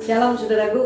Shalom saudaraku,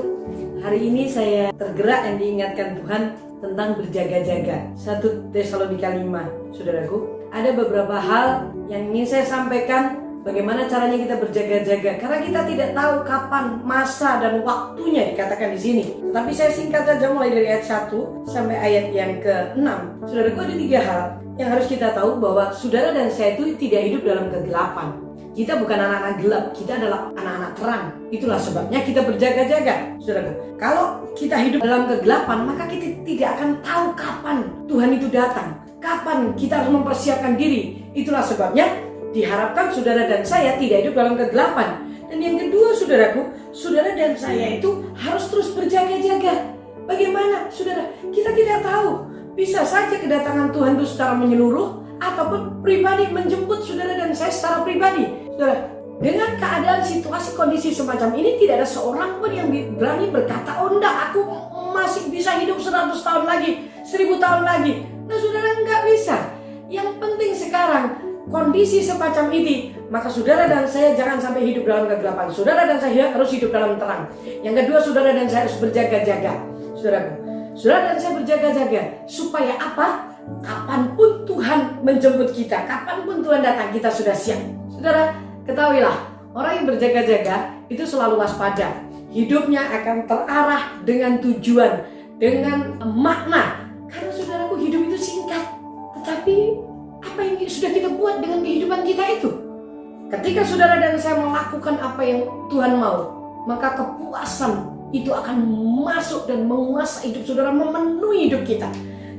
hari ini saya tergerak dan diingatkan Tuhan tentang berjaga-jaga. 1 Tesalonika 5, saudaraku. Ada beberapa hal yang ingin saya sampaikan bagaimana caranya kita berjaga-jaga. Karena kita tidak tahu kapan masa dan waktunya dikatakan di sini. Tapi saya singkat saja mulai dari ayat 1 sampai ayat yang ke-6. Saudaraku, ada 3 hal yang harus kita tahu bahwa saudara dan saya itu tidak hidup dalam kegelapan. Kita bukan anak-anak gelap, kita adalah anak-anak terang. Itulah sebabnya kita berjaga-jaga, saudaraku. Kalau kita hidup dalam kegelapan, maka kita tidak akan tahu kapan Tuhan itu datang, kapan kita harus mempersiapkan diri. Itulah sebabnya diharapkan saudara dan saya tidak hidup dalam kegelapan. Dan yang kedua, saudaraku, saudara dan saya itu harus terus berjaga-jaga. Bagaimana, saudara? Kita tidak tahu. Bisa saja kedatangan Tuhan itu secara menyeluruh, ataupun pribadi menjemput saudara dan saya secara pribadi. Saudara, dengan keadaan situasi kondisi semacam ini, tidak ada seorang pun yang berani berkata, oh enggak, aku masih bisa hidup 100 tahun lagi, 1000 tahun lagi. Nah saudara, enggak bisa. Yang penting sekarang kondisi semacam ini, maka saudara dan saya jangan sampai hidup dalam kegelapan. Saudara dan saya harus hidup dalam terang. Yang kedua, saudara dan saya harus berjaga-jaga. Saudara dan saya berjaga-jaga supaya apa? Kapanpun Tuhan menjemput kita, kapanpun Tuhan datang, kita sudah siap. Saudara, ketahuilah, orang yang berjaga-jaga itu selalu waspada. Hidupnya akan terarah dengan tujuan, dengan makna. Karena saudaraku, hidup itu singkat. Tetapi apa yang sudah kita buat dengan kehidupan kita itu? Ketika saudara dan saya melakukan apa yang Tuhan mau, maka kepuasan itu akan masuk dan menguasai hidup saudara, memenuhi hidup kita.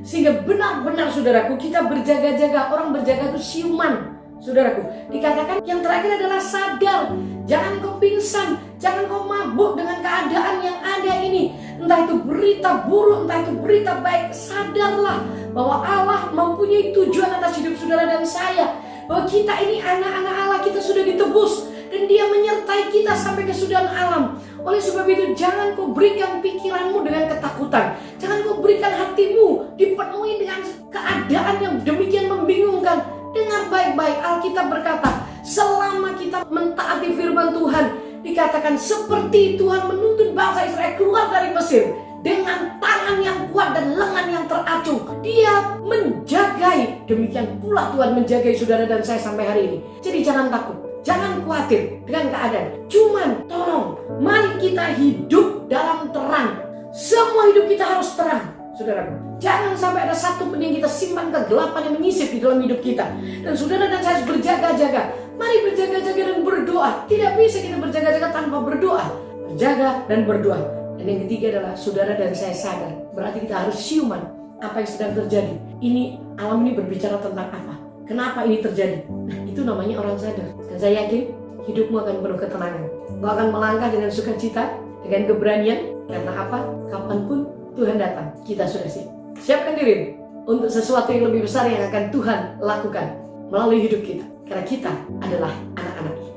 Sehingga benar-benar saudaraku, kita berjaga-jaga. Orang berjaga itu siuman, saudaraku. Dikatakan yang terakhir adalah sadar. Jangan kau pingsan, jangan kau mabuk dengan keadaan yang ada ini. Entah itu berita buruk, entah itu berita baik. Sadarlah bahwa Allah mempunyai tujuan atas hidup saudara dan saya. Bahwa kita ini anak-anak Allah, kita sudah ditebus. Dan Dia menyertai kita sampai kesudahan alam. Oleh sebab itu, jangan kau berikan pikiranmu dengan ketakutan. Jangan kau berikan hatimu dipenuhi dengan keadaan yang demikian membingungkan. Dengar baik-baik, Alkitab berkata, selama kita mentaati firman Tuhan, dikatakan seperti Tuhan menuntun bangsa Israel keluar dari Mesir dengan tangan yang kuat dan lengan yang teracung. Dia menjagai, demikian pula Tuhan menjagai saudara dan saya sampai hari ini. Jadi jangan takut, jangan khawatir dengan keadaan. Cuman tolong, mari kita hidup dalam terang. Semua hidup kita harus terang, saudaraku. Jangan sampai ada satu pun yang kita simpan kegelapan yang menyisip di dalam hidup kita. Dan saudara dan saya harus berjaga-jaga. Mari berjaga-jaga dan berdoa. Tidak bisa kita berjaga-jaga tanpa berdoa. Berjaga dan berdoa. Dan yang ketiga adalah saudara dan saya sadar. Berarti kita harus siuman apa yang sedang terjadi. Ini, alam ini berbicara tentang apa? Kenapa ini terjadi? Nah, itu namanya orang sadar. Dan saya yakin hidupmu akan penuh ketenangan. Kau akan melangkah dengan sukacita, dengan keberanian. Karena apa? Kapanpun Tuhan datang, kita sudah siap. Siapkan diri untuk sesuatu yang lebih besar yang akan Tuhan lakukan melalui hidup kita. Karena kita adalah anak-anak-Nya.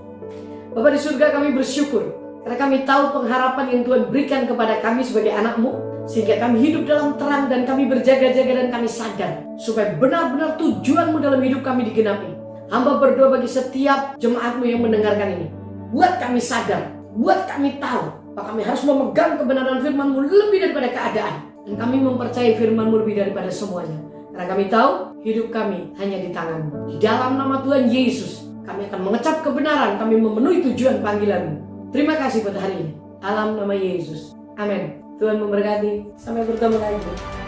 Bapa di surga, kami bersyukur karena kami tahu pengharapan yang Tuhan berikan kepada kami sebagai anak-Mu, sehingga kami hidup dalam terang dan kami berjaga-jaga dan kami sadar supaya benar-benar tujuan-Mu dalam hidup kami digenapi. Hamba berdoa bagi setiap jemaat-Mu yang mendengarkan ini. Buat kami sadar, buat kami tahu bahwa kami harus memegang kebenaran firman-Mu lebih daripada keadaan. Dan kami mempercayai firman-Mu lebih daripada semuanya. Karena kami tahu hidup kami hanya di tangan-Mu. Di dalam nama Tuhan Yesus, kami akan mengecap kebenaran, kami memenuhi tujuan panggilan-Mu. Terima kasih buat hari ini. Dalam nama Yesus. Amin. Tuhan memberkati. Sampai bertemu lagi.